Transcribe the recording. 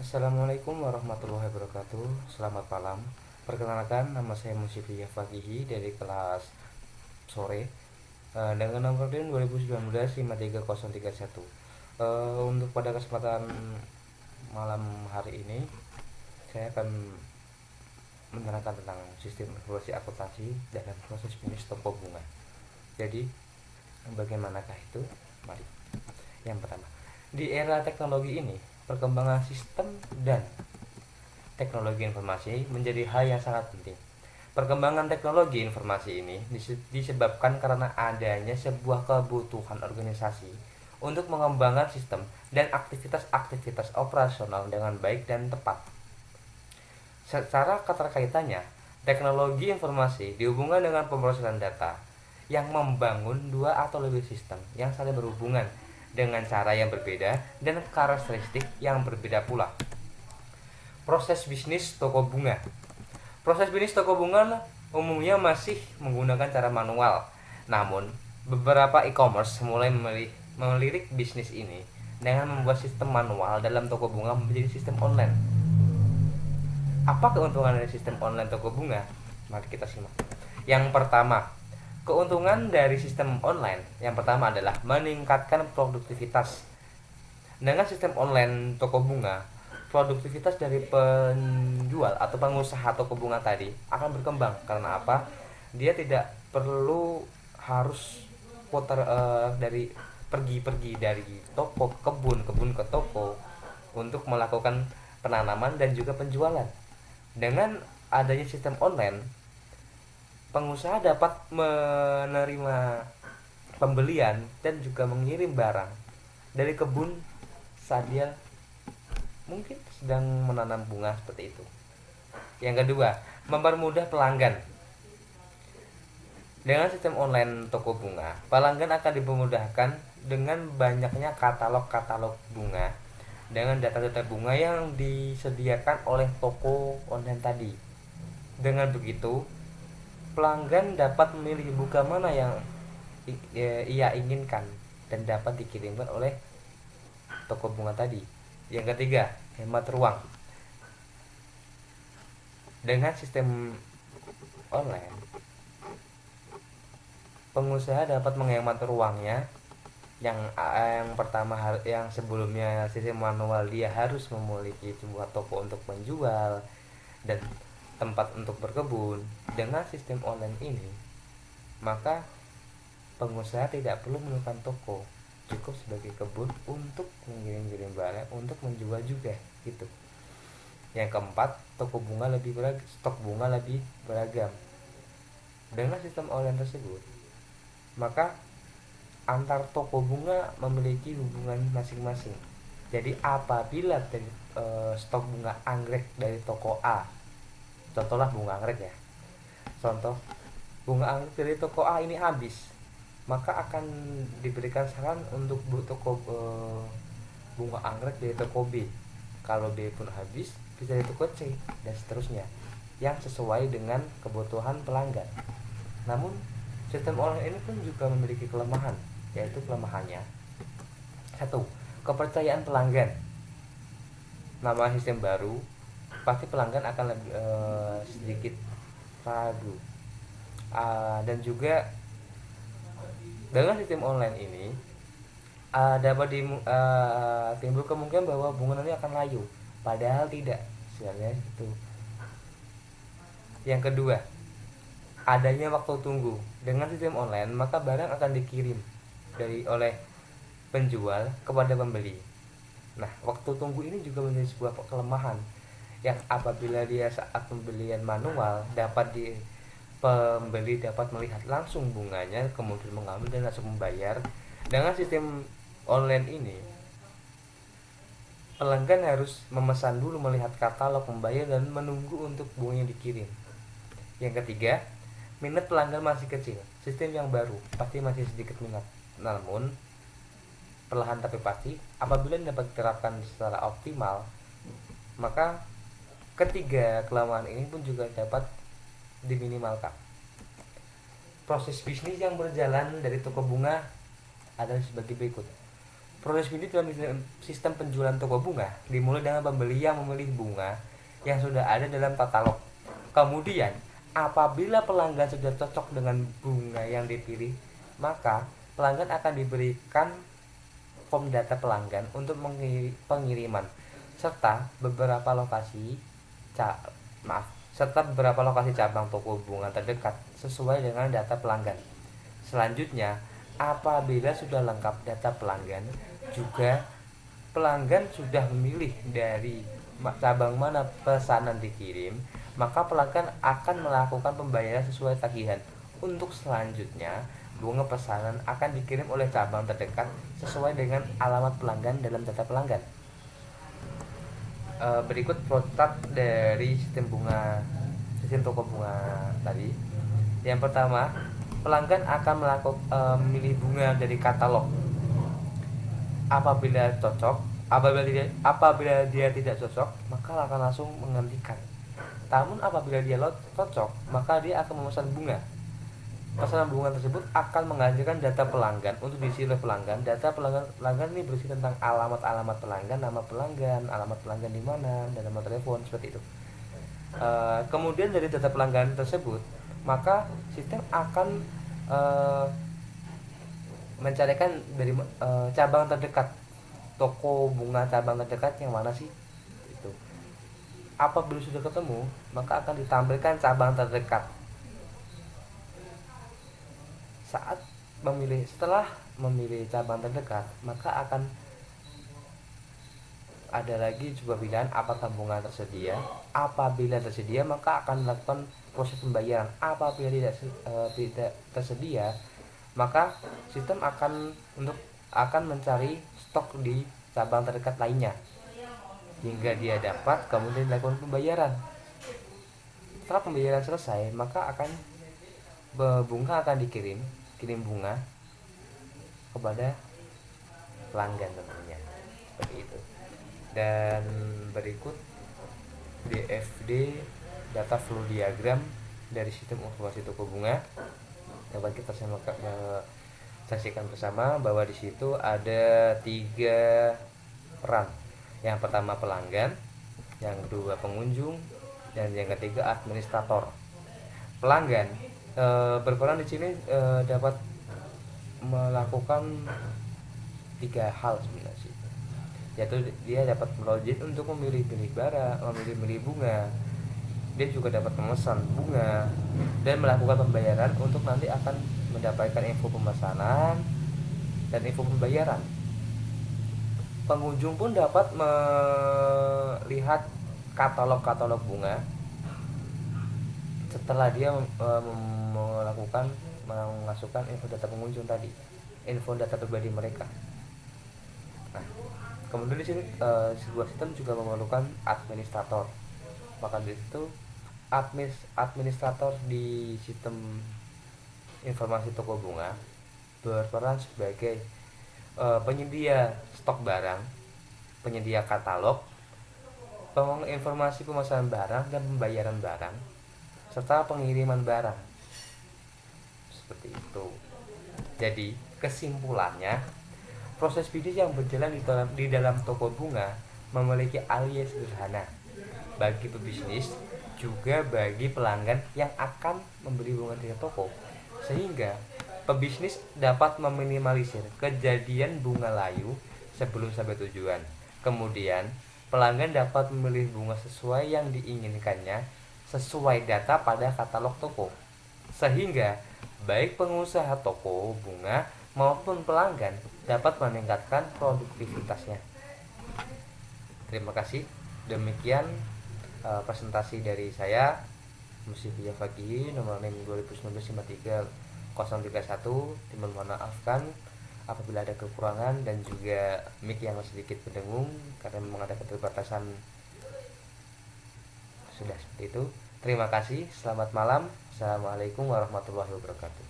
Assalamualaikum warahmatullahi wabarakatuh. Selamat malam. Perkenalkan, nama saya Musyifi Fakihi dari kelas sore dengan nomor DIN 2019 53031. Untuk pada kesempatan malam hari ini, saya akan menerangkan tentang sistem informasi akuntansi dalam proses bisnis toko bunga. Jadi, bagaimanakah itu? Mari. Yang pertama, di era teknologi ini, perkembangan sistem dan teknologi informasi menjadi hal yang sangat penting. Perkembangan teknologi informasi ini disebabkan karena adanya sebuah kebutuhan organisasi untuk mengembangkan sistem dan aktivitas-aktivitas operasional dengan baik dan tepat. Secara keterkaitannya, teknologi informasi dihubungkan dengan pemrosesan data yang membangun dua atau lebih sistem yang saling berhubungan dengan cara yang berbeda dan karakteristik yang berbeda pula. Proses bisnis toko bunga. Proses bisnis toko bunga umumnya masih menggunakan cara manual. Namun, beberapa e-commerce mulai melirik bisnis ini dengan membuat sistem manual dalam toko bunga menjadi sistem online. Apa keuntungan dari sistem online toko bunga? Mari kita simak. Yang pertama, keuntungan dari sistem online yang pertama adalah meningkatkan produktivitas. Dengan sistem online toko bunga, produktivitas dari penjual atau pengusaha toko bunga tadi akan berkembang. Karena apa? Dia tidak perlu harus putar dari pergi-pergi dari toko kebun ke toko untuk melakukan penanaman dan juga penjualan. Dengan adanya sistem online, pengusaha dapat menerima pembelian dan juga mengirim barang dari kebun saat dia mungkin sedang menanam bunga seperti itu. Yang kedua, mempermudah pelanggan. Dengan sistem online toko bunga, pelanggan akan dipermudahkan dengan banyaknya katalog-katalog bunga dengan data-data bunga yang disediakan oleh toko online tadi. Dengan begitu, pelanggan dapat memilih bunga mana yang ia inginkan dan dapat dikirimkan oleh toko bunga tadi. Yang ketiga, hemat ruang. Dengan sistem online, pengusaha dapat menghemat ruangnya. Yang pertama, yang sebelumnya sistem manual dia harus memiliki sebuah toko untuk menjual dan tempat untuk berkebun. Dengan sistem online ini, maka pengusaha tidak perlu menemukan toko, cukup sebagai kebun untuk mengirim-kirim barang untuk menjual juga gitu. Yang keempat, stok bunga lebih beragam. Dengan sistem online tersebut, maka antar toko bunga memiliki hubungan masing-masing. Jadi apabila dari stok bunga anggrek dari toko A, contohlah bunga anggrek ya, contoh bunga anggrek dari toko A ini habis, maka akan diberikan saran untuk toko bunga anggrek dari toko B. Kalau B pun habis, bisa dari toko C dan seterusnya, yang sesuai dengan kebutuhan pelanggan. Namun sistem online ini pun juga memiliki kelemahan, yaitu kelemahannya satu, kepercayaan pelanggan. Nama sistem baru, pasti pelanggan akan lebih sedikit ragu. Dan juga dengan sistem online ini dapat timbul kemungkinan bahwa bunga ini akan layu, padahal tidak sebenarnya itu. Yang kedua, adanya waktu tunggu. Dengan sistem online, maka barang akan dikirim oleh penjual kepada pembeli. Nah, waktu tunggu ini juga menjadi sebuah kelemahan yang apabila dia saat pembelian manual pembeli dapat melihat langsung bunganya, kemudian mengambil dan langsung membayar. Dengan sistem online ini, pelanggan harus memesan dulu, melihat katalog, membayar, dan menunggu untuk bunganya dikirim. Yang ketiga, minat pelanggan masih kecil. Sistem yang baru pasti masih sedikit minat. Namun, perlahan tapi pasti, apabila dapat diterapkan secara optimal, maka ketiga kelemahan ini pun juga dapat diminimalkan. Proses bisnis yang berjalan dari toko bunga adalah sebagai berikut. Proses bisnis dalam sistem penjualan toko bunga dimulai dengan pembeli yang memilih bunga yang sudah ada dalam katalog. Kemudian, apabila pelanggan sudah cocok dengan bunga yang dipilih, maka pelanggan akan diberikan form data pelanggan untuk pengiriman serta beberapa lokasi cabang toko bunga terdekat sesuai dengan data pelanggan. Selanjutnya, apabila sudah lengkap data pelanggan, juga pelanggan sudah memilih dari cabang mana pesanan dikirim, maka pelanggan akan melakukan pembayaran sesuai tagihan. Untuk selanjutnya, bunga pesanan akan dikirim oleh cabang terdekat sesuai dengan alamat pelanggan dalam data pelanggan. Berikut protap dari sistem toko bunga tadi. Yang pertama, pelanggan akan memilih bunga dari katalog. Apabila dia tidak cocok, maka akan langsung menghentikan. Namun apabila dia cocok, maka dia akan memesan bunga. Pesanan bunga tersebut akan menghasilkan data pelanggan untuk diisi oleh pelanggan. Data pelanggan ini berisi tentang alamat pelanggan, nama pelanggan, alamat pelanggan di mana, dan nomor telepon, seperti itu. Kemudian dari data pelanggan tersebut, maka sistem akan mencarikan dari cabang terdekat, toko bunga cabang terdekat yang mana sih itu. Apabila sudah ketemu, maka akan ditampilkan cabang terdekat. Setelah memilih cabang terdekat, maka akan ada lagi sebuah pilihan apakah bunga tersedia. Apabila tersedia, maka akan melakukan proses pembayaran. Apabila tidak tersedia, maka sistem akan mencari stok di cabang terdekat lainnya hingga dia dapat, kemudian dilakukan pembayaran. Setelah pembayaran selesai, maka bunga akan kirim bunga kepada pelanggan tentunya, seperti itu. Dan berikut DFD, data flow diagram dari sistem informasi toko bunga, dapat kita saksikan bersama bahwa di situ ada 3 peran. Yang pertama pelanggan, yang kedua pengunjung, dan yang ketiga administrator. Pelanggan berperan di sini dapat melakukan 3 hal sebenarnya, yaitu dia dapat melogin untuk memilih barang, memilih bunga. Dia juga dapat memesan bunga dan melakukan pembayaran untuk nanti akan mendapatkan info pemesanan dan info pembayaran. Pengunjung pun dapat melihat katalog bunga setelah dia memasukkan info data pengunjung tadi, info data pribadi mereka. Nah, kemudian di sini sebuah sistem juga memerlukan administrator. Maka dari itu administrator di sistem informasi toko bunga berperan sebagai penyedia stok barang, penyedia katalog, informasi pemesanan barang dan pembayaran barang, serta pengiriman barang, seperti itu. Jadi kesimpulannya, proses bisnis yang berjalan di dalam toko bunga memiliki alih sederhana bagi pebisnis, juga bagi pelanggan yang akan membeli bunga di toko, sehingga pebisnis dapat meminimalisir kejadian bunga layu sebelum sampai tujuan. Kemudian pelanggan dapat memilih bunga sesuai yang diinginkannya sesuai data pada katalog toko, sehingga baik pengusaha toko bunga maupun pelanggan dapat meningkatkan produktivitasnya. Terima kasih. Demikian presentasi dari saya, Musibiyah Fakihi, nomor NIM 2019-53031. Mohon maafkan apabila ada kekurangan dan juga mic yang sedikit berdengung karena memang ada keterbatasan. Sudah seperti itu. Terima kasih. Selamat malam. Assalamualaikum warahmatullahi wabarakatuh.